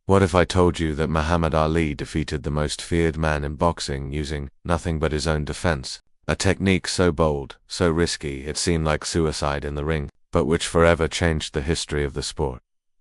What if I told you that Muhammad Ali defeated the most feared man in boxing using nothing but his own defense? A technique so bold, so risky, it seemed like suicide in the ring, but which forever changed the history of the sport.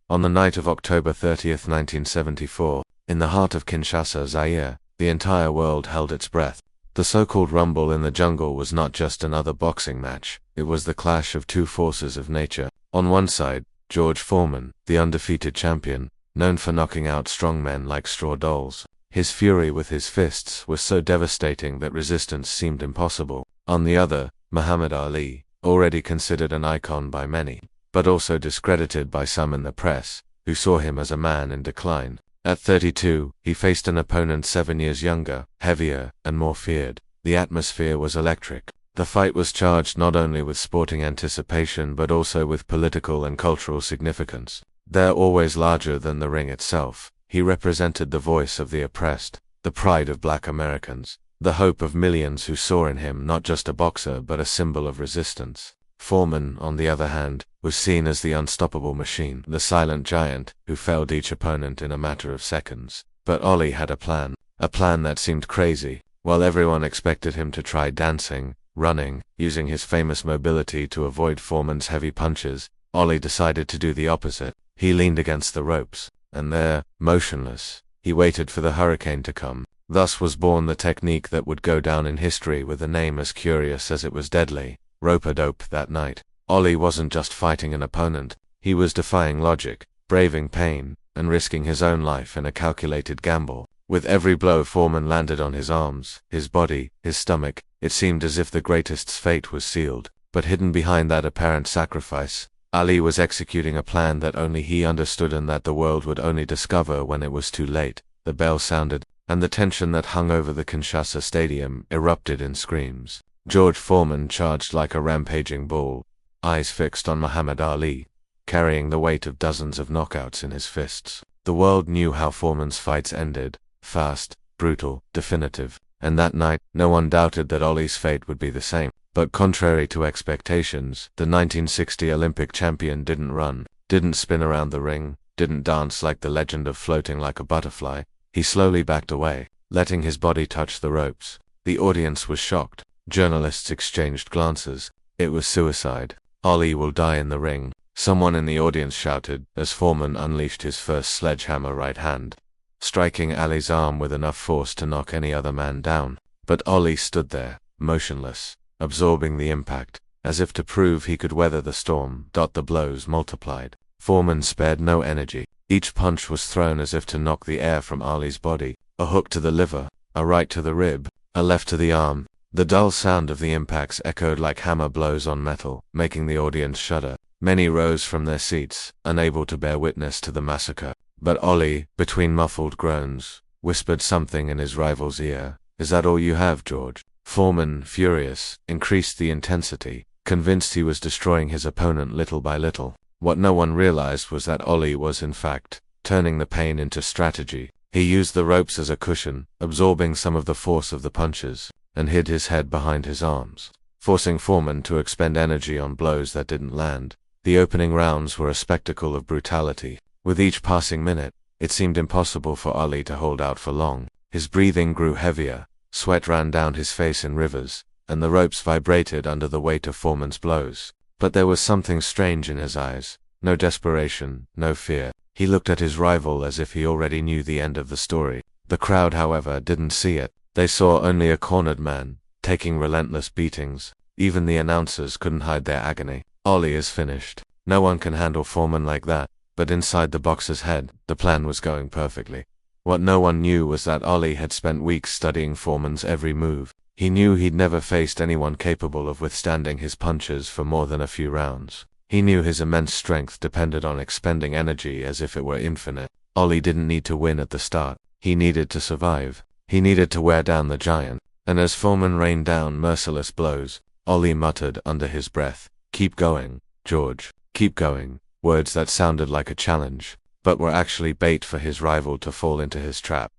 On the night of October 30th, 1974, in the heart of Kinshasa, Zaire, the entire world held its breath. The so-called Rumble in the Jungle was not just another boxing match, it was the clash of two forces of nature. On one side, George Foreman, the undefeated champion, known for knocking out strong men like straw dolls. His fury with his fists was so devastating that resistance seemed impossible. On the other, Muhammad Ali, already considered an icon by many, but also discredited by some in the press, who saw him as a man in decline. At 32, he faced an opponent 7 years younger, heavier, and more feared. The atmosphere was electric. The fight was charged not only with sporting anticipation but also with political and cultural significance. There, always larger than the ring itself, he represented the voice of the oppressed, the pride of black Americans, the hope of millions who saw in him not just a boxer but a symbol of resistance. Foreman, on the other hand, was seen as the unstoppable machine, the silent giant who felled each opponent in a matter of seconds. But Ali had a plan that seemed crazy. While everyone expected him to try dancing, running, using his famous mobility to avoid Foreman's heavy punches, Ali decided to do the opposite. He leaned against the ropes, and there, motionless, he waited for the hurricane to come. Thus was born the technique that would go down in history with a name as curious as it was deadly: rope-a-dope. That night, Ali wasn't just fighting an opponent, he was defying logic, braving pain, and risking his own life in a calculated gamble. With every blow Foreman landed on his arms, his body, his stomach, it seemed as if the greatest's fate was sealed. But hidden behind that apparent sacrifice, Ali was executing a plan that only he understood and that the world would only discover when it was too late. The bell sounded, and the tension that hung over the Kinshasa stadium erupted in screams. George Foreman charged like a rampaging bull, eyes fixed on Muhammad Ali, carrying the weight of dozens of knockouts in his fists. The world knew how Foreman's fights ended: fast, brutal, definitive. And that night, no one doubted that Ali's fate would be the same. But contrary to expectations, the 1960 Olympic champion didn't run, didn't spin around the ring, didn't dance like the legend of floating like a butterfly. He slowly backed away, letting his body touch the ropes. The audience was shocked. Journalists exchanged glances. It was suicide. Ali will die in the ring, someone in the audience shouted, as Foreman unleashed his first sledgehammer right hand, striking Ali's arm with enough force to knock any other man down. But Ali stood there, motionless, absorbing the impact, as if to prove he could weather the storm. The blows multiplied. Foreman spared no energy. Each punch was thrown as if to knock the air from Ali's body. A hook to the liver, a right to the rib, a left to the arm. The dull sound of the impacts echoed like hammer blows on metal, making the audience shudder. Many rose from their seats, unable to bear witness to the massacre. But Ali, between muffled groans, whispered something in his rival's ear. "Is that all you have, George?" Foreman, furious, increased the intensity, convinced he was destroying his opponent little by little. What no one realized was that Ali was in fact turning the pain into strategy. He used the ropes as a cushion, absorbing some of the force of the punches, and hid his head behind his arms, forcing Foreman to expend energy on blows that didn't land. The opening rounds were a spectacle of brutality. With each passing minute, it seemed impossible for Ali to hold out for long. His breathing grew heavier, sweat ran down his face in rivers, and the ropes vibrated under the weight of Foreman's blows. But there was something strange in his eyes. No desperation, no fear. He looked at his rival as if he already knew the end of the story. The crowd, however, didn't see it. They saw only a cornered man, taking relentless beatings. Even the announcers couldn't hide their agony. Ali is finished. No one can handle Foreman like that. But inside the boxer's head, the plan was going perfectly. What no one knew was that Ali had spent weeks studying Foreman's every move. He knew he'd never faced anyone capable of withstanding his punches for more than a few rounds. He knew his immense strength depended on expending energy as if it were infinite. Ali didn't need to win at the start. He needed to survive. He needed to wear down the giant. And as Foreman rained down merciless blows, Ali muttered under his breath, "Keep going, George, keep going." Words that sounded like a challenge, but were actually bait for his rival to fall into his trap.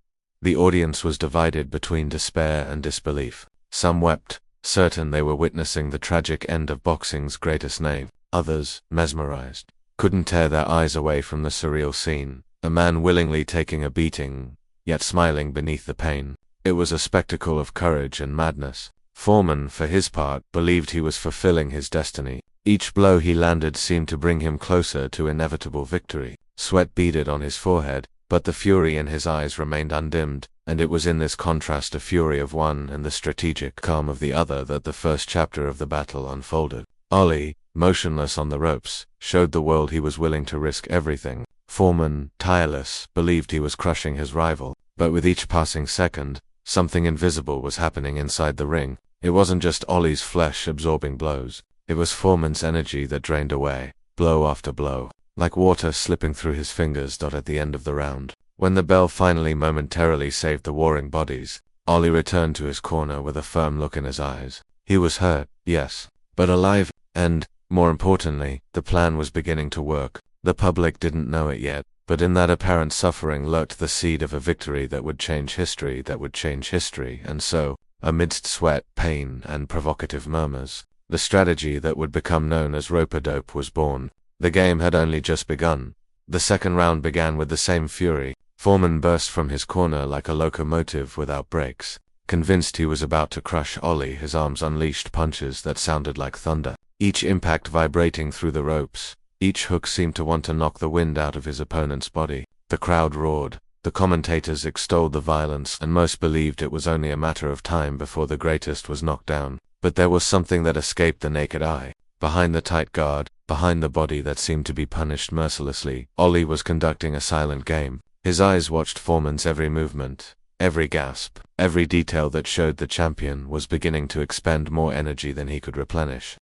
The audience was divided between despair and disbelief. Some wept, certain they were witnessing the tragic end of boxing's greatest name. Others, mesmerized, couldn't tear their eyes away from the surreal scene. a man willingly taking a beating, yet smiling beneath the pain. It was a spectacle of courage and madness. Foreman, for his part, believed he was fulfilling his destiny. Each blow he landed seemed to bring him closer to inevitable victory. Sweat beaded on his forehead, but the fury in his eyes remained undimmed, and it was in this contrast of fury of one and the strategic calm of the other that the first chapter of the battle unfolded. Ollie, motionless on the ropes, showed the world he was willing to risk everything. Foreman, tireless, believed he was crushing his rival, but with each passing second, something invisible was happening inside the ring. It wasn't just Ollie's flesh absorbing blows. It was Foreman's energy that drained away, blow after blow, like water slipping through his fingers. At the end of the round, when the bell finally momentarily saved the warring bodies, Ollie returned to his corner with a firm look in his eyes. He was hurt, yes, but alive, and, more importantly, the plan was beginning to work. The public didn't know it yet, but in that apparent suffering lurked the seed of a victory that would change history, and so, amidst sweat, pain, and provocative murmurs, the strategy that would become known as rope-a-dope was born. The game had only just begun. The second round began with the same fury. Foreman burst from his corner like a locomotive without brakes. Convinced he was about to crush Ollie, his arms unleashed punches that sounded like thunder, each impact vibrating through the ropes. Each hook seemed to want to knock the wind out of his opponent's body. The crowd roared. The commentators extolled the violence, and most believed it was only a matter of time before the greatest was knocked down. But there was something that escaped the naked eye. Behind the tight guard, behind the body that seemed to be punished mercilessly, Ollie was conducting a silent game. His eyes watched Foreman's every movement, every gasp, every detail that showed the champion was beginning to expend more energy than he could replenish.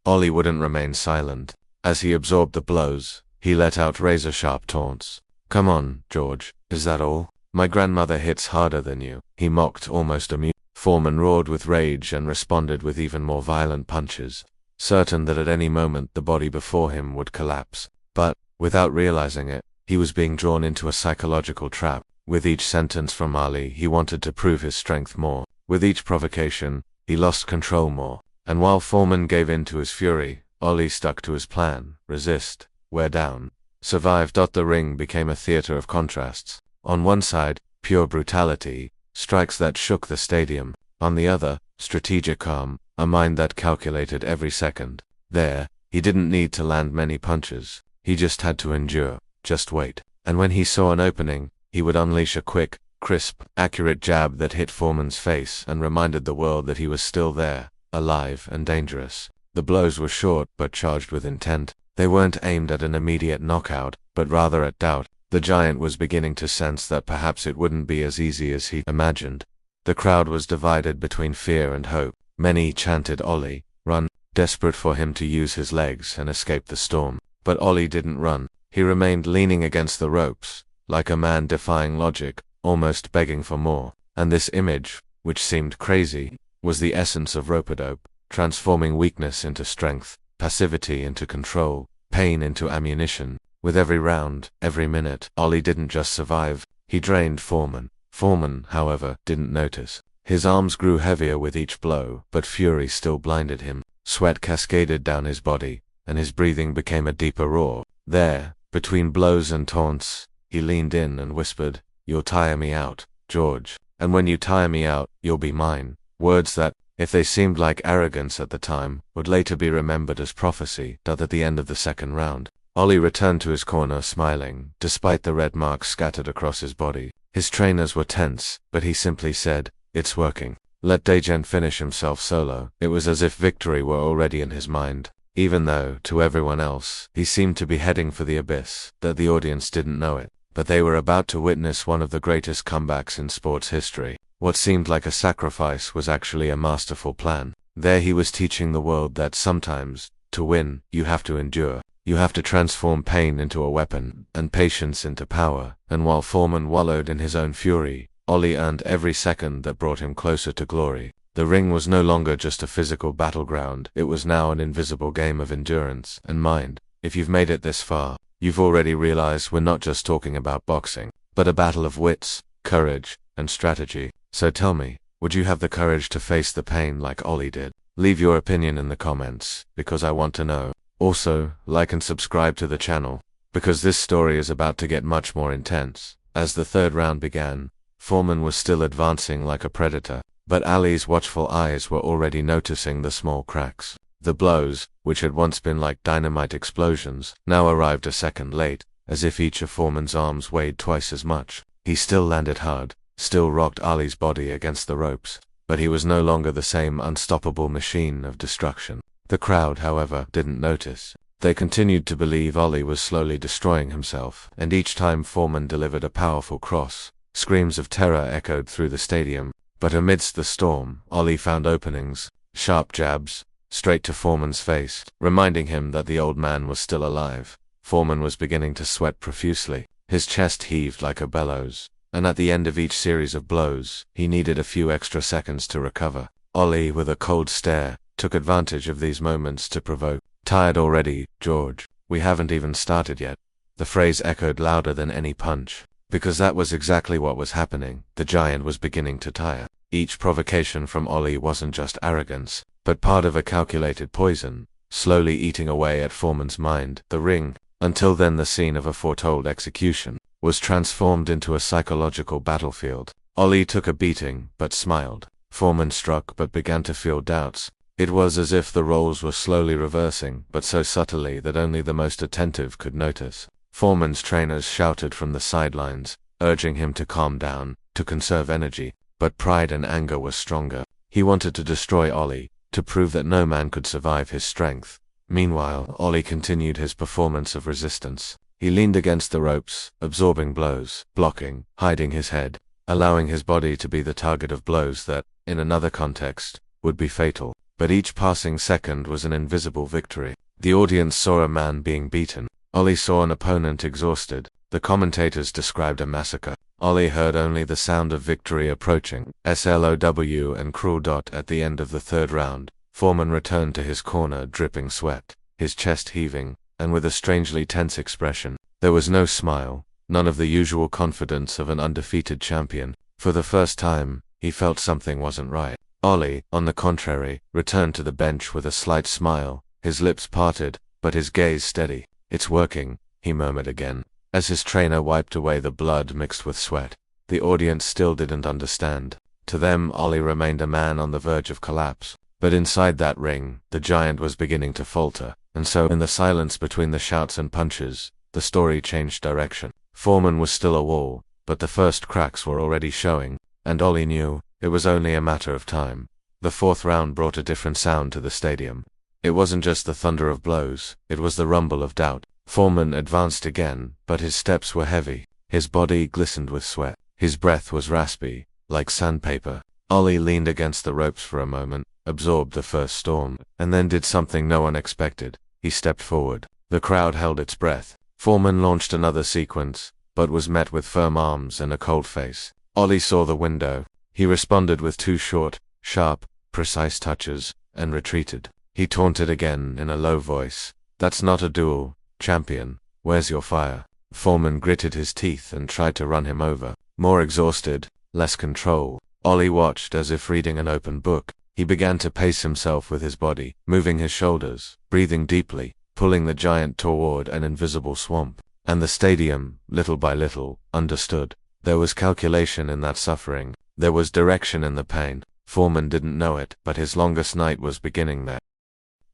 Ollie wouldn't remain silent. As he absorbed the blows, he let out razor-sharp taunts. "Come on, George, is that all? My grandmother hits harder than you," he mocked, almost amused. Foreman roared with rage and responded with even more violent punches, certain that at any moment the body before him would collapse. But, without realizing it, he was being drawn into a psychological trap. With each sentence from Ollie, he wanted to prove his strength more. With each provocation, he lost control more. And while Foreman gave in to his fury, Ollie stuck to his plan: resist, wear down, survive. The ring became a theater of contrasts. On one side, pure brutality, strikes that shook the stadium. On the other, strategic calm, a mind that calculated every second. There, he didn't need to land many punches. He just had to endure, just wait. And when he saw an opening, he would unleash a quick, crisp, accurate jab that hit Foreman's face and reminded the world that he was still there, alive and dangerous. The blows were short but charged with intent. They weren't aimed at an immediate knockout, but rather at doubt. The giant was beginning to sense that perhaps it wouldn't be as easy as he imagined. The crowd was divided between fear and hope. Many chanted Ollie, run, desperate for him to use his legs and escape the storm. But Ollie didn't run. He remained leaning against the ropes, like a man defying logic, almost begging for more. And this image, which seemed crazy, was the essence of rope-a-dope, transforming weakness into strength, passivity into control, pain into ammunition. With every round, every minute, Ollie didn't just survive, he drained Foreman. Foreman, however, didn't notice. His arms grew heavier with each blow, but fury still blinded him. Sweat cascaded down his body, and his breathing became a deeper roar. There, between blows and taunts, he leaned in and whispered, "You'll tire me out, George. And when you tire me out, you'll be mine." Words that, if they seemed like arrogance at the time, would later be remembered as prophecy. At the end of the second round, Ollie returned to his corner smiling, despite the red marks scattered across his body. His trainers were tense, but he simply said, "It's working. Let Degen finish himself solo." It was as if victory were already in his mind, even though, to everyone else, he seemed to be heading for the abyss. That the audience didn't know it, but they were about to witness one of the greatest comebacks in sports history. What seemed like a sacrifice was actually a masterful plan. There he was teaching the world that sometimes, to win, you have to endure. You have to transform pain into a weapon, and patience into power. And while Foreman wallowed in his own fury, Ollie earned every second that brought him closer to glory. The ring was no longer just a physical battleground, it was now an invisible game of endurance and mind. If you've made it this far, you've already realized we're not just talking about boxing, but a battle of wits, courage, and strategy. So tell me, would you have the courage to face the pain like Ollie did? Leave your opinion in the comments, because I want to know. Also, like and subscribe to the channel. because this story is about to get much more intense. As the third round began, Foreman was still advancing like a predator, but Ali's watchful eyes were already noticing the small cracks. The blows, which had once been like dynamite explosions, now arrived a second late, as if each of Foreman's arms weighed twice as much. He still landed hard, still rocked Ali's body against the ropes, but he was no longer the same unstoppable machine of destruction. The crowd, however, didn't notice. They continued to believe Ali was slowly destroying himself, and each time Foreman delivered a powerful cross, screams of terror echoed through the stadium. But amidst the storm, Ali found openings, sharp jabs, straight to Foreman's face, reminding him that the old man was still alive. Foreman was beginning to sweat profusely. His chest heaved like a bellows, and at the end of each series of blows, he needed a few extra seconds to recover. Ali, with a cold stare, took advantage of these moments to provoke. "Tired already, George? We haven't even started yet." The phrase echoed louder than any punch, because that was exactly what was happening. The giant was beginning to tire. Each provocation from Ali wasn't just arrogance, but part of a calculated poison, slowly eating away at Foreman's mind. The ring, until then the scene of a foretold execution, was transformed into a psychological battlefield. Ali took a beating, but smiled. Foreman struck but began to feel doubts. It was as if the roles were slowly reversing, but so subtly that only the most attentive could notice. Foreman's trainers shouted from the sidelines, urging him to calm down, to conserve energy, but pride and anger were stronger. He wanted to destroy Ali, to prove that no man could survive his strength. Meanwhile, Ali continued his performance of resistance. He leaned against the ropes, absorbing blows, blocking, hiding his head, allowing his body to be the target of blows that, in another context, would be fatal. But each passing second was an invisible victory. The audience saw a man being beaten. Ali saw an opponent exhausted. The commentators described a massacre. Ali heard only the sound of victory approaching. SLOW and cruel. At the end of the third round, Foreman returned to his corner dripping sweat, his chest heaving, and with a strangely tense expression. There was no smile, none of the usual confidence of an undefeated champion. For the first time, he felt something wasn't right. Ali, on the contrary, returned to the bench with a slight smile, his lips parted, but his gaze steady. "It's working," he murmured again, as his trainer wiped away the blood mixed with sweat. The audience still didn't understand. To them, Ali remained a man on the verge of collapse. But inside that ring, the giant was beginning to falter, and so, in the silence between the shouts and punches, the story changed direction. Foreman was still a wall, but the first cracks were already showing, and Ali knew it was only a matter of time. The fourth round brought a different sound to the stadium. It wasn't just the thunder of blows, it was the rumble of doubt. Foreman advanced again, but his steps were heavy. His body glistened with sweat. His breath was raspy, like sandpaper. Ali leaned against the ropes for a moment, absorbed the first storm, and then did something no one expected. He stepped forward. The crowd held its breath. Foreman launched another sequence, but was met with firm arms and a cold face. Ali saw the window. He responded with two short, sharp, precise touches, and retreated. He taunted again in a low voice. "That's not a duel, champion. Where's your fire?" Foreman gritted his teeth and tried to run him over. More exhausted, less control, Ali watched as if reading an open book. He began to pace himself with his body, moving his shoulders, breathing deeply, pulling the giant toward an invisible swamp. And the stadium, little by little, understood. There was calculation in that suffering. There was direction in the pain. Foreman didn't know it, but his longest night was beginning there.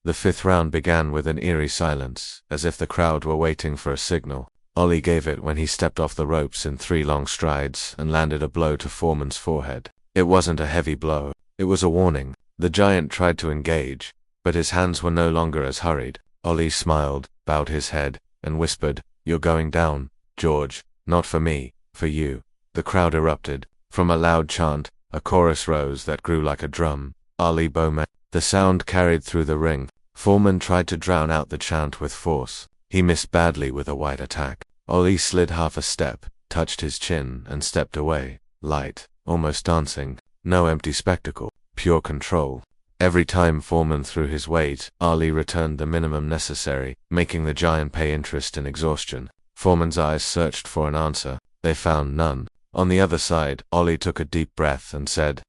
The fifth round began with an eerie silence, as if the crowd were waiting for a signal. Ali gave it when he stepped off the ropes in 3 long strides and landed a blow to Foreman's forehead. It wasn't a heavy blow. It was a warning. The giant tried to engage, but his hands were no longer as hurried. Ali smiled, bowed his head, and whispered, "You're going down, George. Not for me, for you." The crowd erupted. From a loud chant, a chorus rose that grew like a drum. Ali Bowman. The sound carried through the ring. Foreman tried to drown out the chant with force. He missed badly with a wide attack. Ali slid half a step, touched his chin, and stepped away. Light, almost dancing. No empty spectacle, pure control. Every time Foreman threw his weight, Ali returned the minimum necessary, making the giant pay interest in exhaustion. Foreman's eyes searched for an answer. They found none. On the other side, Ali took a deep breath and said,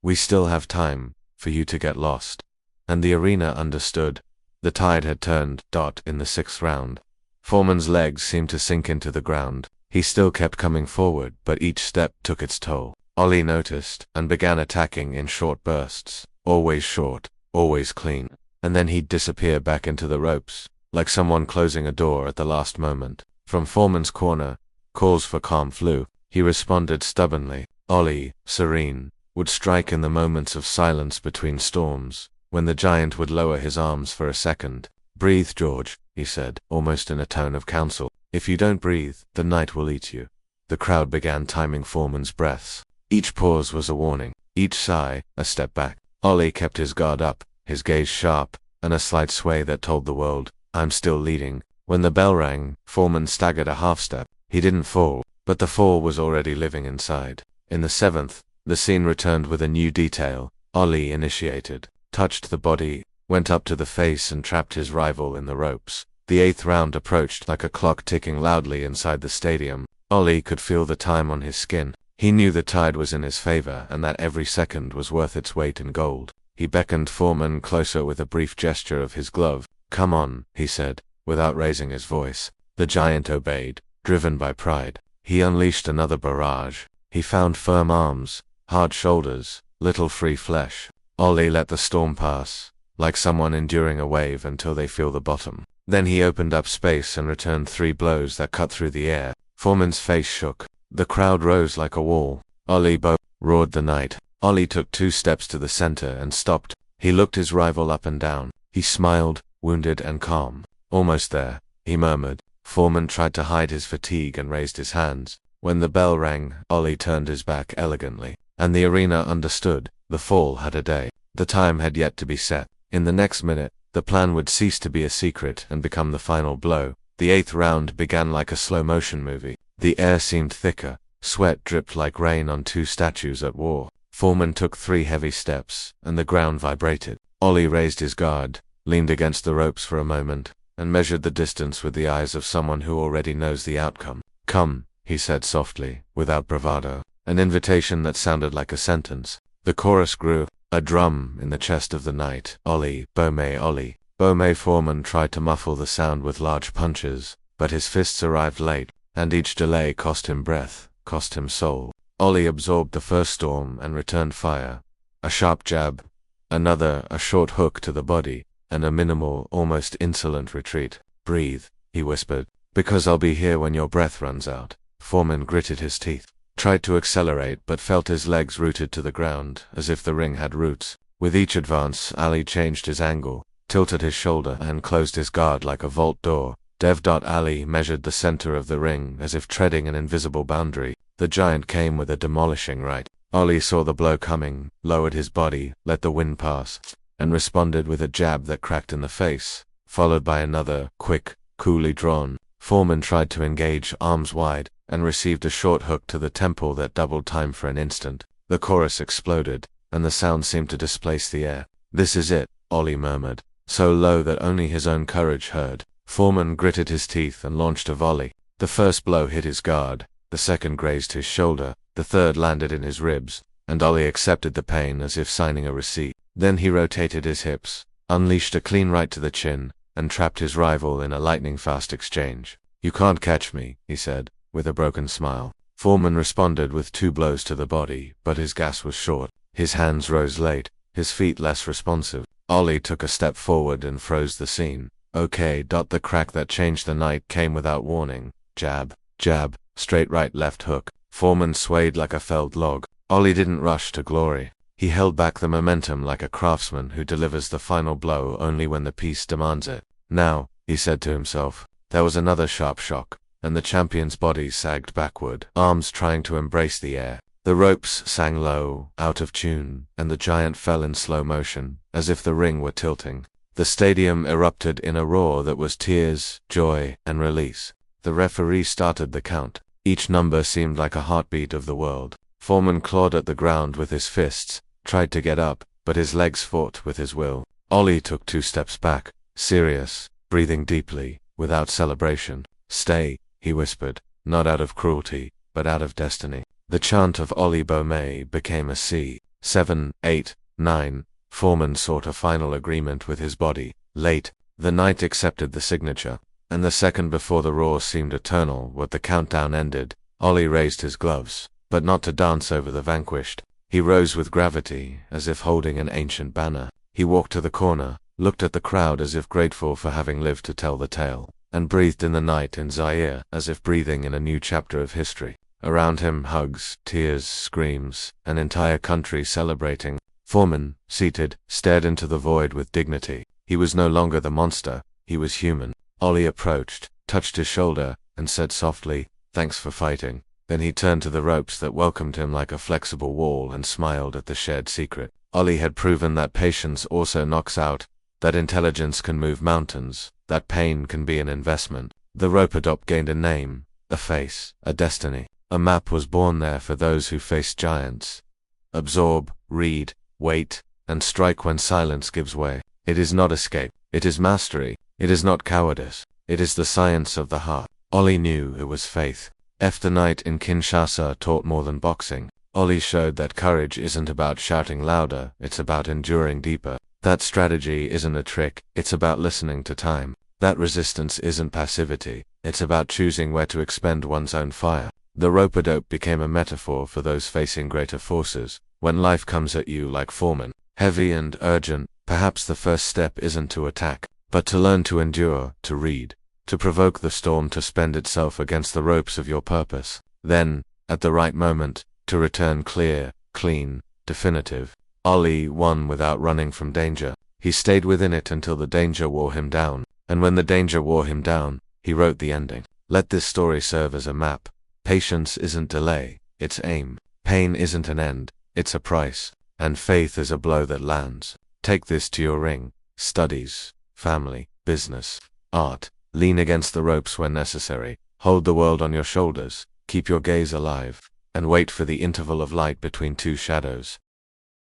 "We still have time for you to get lost." And the arena understood. The tide had turned. In the 6th round, Foreman's legs seemed to sink into the ground. He still kept coming forward, but each step took its toll. Ollie noticed, and began attacking in short bursts. Always short, always clean. And then he'd disappear back into the ropes, like someone closing a door at the last moment. From Foreman's corner, calls for calm flew. He responded stubbornly. Ollie, serene, would strike in the moments of silence between storms, when the giant would lower his arms for a second. "Breathe, George," he said, almost in a tone of counsel. "If you don't breathe, the night will eat you." The crowd began timing Foreman's breaths. Each pause was a warning, each sigh a step back. Ollie kept his guard up, his gaze sharp, and a slight sway that told the world, "I'm still leading." When the bell rang, Foreman staggered a half step. He didn't fall, but the fall was already living inside. In the seventh, the scene returned with a new detail. Ollie initiated, touched the body, went up to the face and trapped his rival in the ropes. The eighth round approached like a clock ticking loudly inside the stadium. Ollie could feel the time on his skin. He knew the tide was in his favor and that every second was worth its weight in gold. He beckoned Foreman closer with a brief gesture of his glove. "Come on," he said, without raising his voice. The giant obeyed, driven by pride. He unleashed another barrage. He found firm arms, hard shoulders, little free flesh. Ollie let the storm pass, like someone enduring a wave until they feel the bottom. Then he opened up space and returned 3 blows that cut through the air. Foreman's face shook. The crowd rose like a wall. "Ollie roared the knight. Ollie took 2 steps to the center and stopped. He looked his rival up and down. He smiled, wounded and calm. "Almost there," he murmured. Foreman tried to hide his fatigue and raised his hands. When the bell rang, Ollie turned his back elegantly. And the arena understood. The fall had a day. The time had yet to be set. In the next minute, the plan would cease to be a secret and become the final blow. The 8th round began like a slow-motion movie. The air seemed thicker. Sweat dripped like rain on 2 statues at war. Foreman took 3 heavy steps, and the ground vibrated. Ollie raised his guard, leaned against the ropes for a moment, and measured the distance with the eyes of someone who already knows the outcome. "Come," he said softly, without bravado, an invitation that sounded like a sentence. The chorus grew, a drum in the chest of the night. "Ollie, Bome, Ollie." Bome. Foreman tried to muffle the sound with large punches, but his fists arrived late, and each delay cost him breath, cost him soul. Ollie absorbed the first storm and returned fire. A sharp jab, another, a short hook to the body, and a minimal, almost insolent retreat. "Breathe," he whispered, "because I'll be here when your breath runs out." Foreman gritted his teeth, tried to accelerate but felt his legs rooted to the ground, as if the ring had roots. With each advance, Ali changed his angle, tilted his shoulder, and closed his guard like a vault door. Ali measured the center of the ring as if treading an invisible boundary. The giant came with a demolishing right. Ollie saw the blow coming, lowered his body, let the wind pass, and responded with a jab that cracked in the face, followed by another, quick, coolly drawn. Foreman tried to engage, arms wide, and received a short hook to the temple that doubled time for an instant. The chorus exploded, and the sound seemed to displace the air. "This is it," Ollie murmured, so low that only his own courage heard. Foreman gritted his teeth and launched a volley. The first blow hit his guard, the second grazed his shoulder, the third landed in his ribs, and Ollie accepted the pain as if signing a receipt. Then he rotated his hips, unleashed a clean right to the chin, and trapped his rival in a lightning-fast exchange. "You can't catch me," he said, with a broken smile. Foreman responded with 2 blows to the body, but his gas was short. His hands rose late, his feet less responsive. Ollie took a step forward and froze the scene. "Okay." The crack that changed the night came without warning. Jab, jab, straight right left hook. Foreman swayed like a felled log. Ollie didn't rush to glory. He held back the momentum like a craftsman who delivers the final blow only when the piece demands it. "Now," he said to himself. There was another sharp shock, and the champion's body sagged backward, arms trying to embrace the air. The ropes sang low, out of tune, and the giant fell in slow motion, as if the ring were tilting. The stadium erupted in a roar that was tears, joy, and release. The referee started the count. Each number seemed like a heartbeat of the world. Foreman clawed at the ground with his fists, tried to get up, but his legs fought with his will. Ollie took 2 steps back, serious, breathing deeply, without celebration. "Stay," he whispered, not out of cruelty, but out of destiny. The chant of Ollie Bome became a C. 7, 8, 9. Foreman sought a final agreement with his body. Late, the knight accepted the signature. And the second before the roar seemed eternal, when the countdown ended, Ollie raised his gloves, but not to dance over the vanquished. He rose with gravity, as if holding an ancient banner. He walked to the corner, looked at the crowd as if grateful for having lived to tell the tale, and breathed in the night in Zaire, as if breathing in a new chapter of history. Around him, hugs, tears, screams, an entire country celebrating. Foreman, seated, stared into the void with dignity. He was no longer the monster, he was human. Ollie approached, touched his shoulder, and said softly, "Thanks for fighting." Then he turned to the ropes that welcomed him like a flexible wall and smiled at the shared secret. Ollie had proven that patience also knocks out, that intelligence can move mountains, that pain can be an investment. The rope-a-dope gained a name, a face, a destiny. A map was born there for those who face giants. Absorb, read, wait, and strike when silence gives way. It is not escape, it is mastery. It is not cowardice, it is the science of the heart. Ollie knew it was faith. The night in Kinshasa taught more than boxing. Ollie showed that courage isn't about shouting louder, it's about enduring deeper. That strategy isn't a trick, it's about listening to time. That resistance isn't passivity, it's about choosing where to expend one's own fire. The rope-a-dope became a metaphor for those facing greater forces. When life comes at you like Foreman, heavy and urgent, perhaps the first step isn't to attack, but to learn to endure, to read, to provoke the storm to spend itself against the ropes of your purpose. Then, at the right moment, to return clear, clean, definitive. Ollie won without running from danger. He stayed within it until the danger wore him down. And when the danger wore him down, he wrote the ending. Let this story serve as a map. Patience isn't delay, it's aim. Pain isn't an end, it's a price. And faith is a blow that lands. Take this to your ring. Studies, family, business, art. Lean against the ropes when necessary. Hold the world on your shoulders. Keep your gaze alive. And wait for the interval of light between two shadows.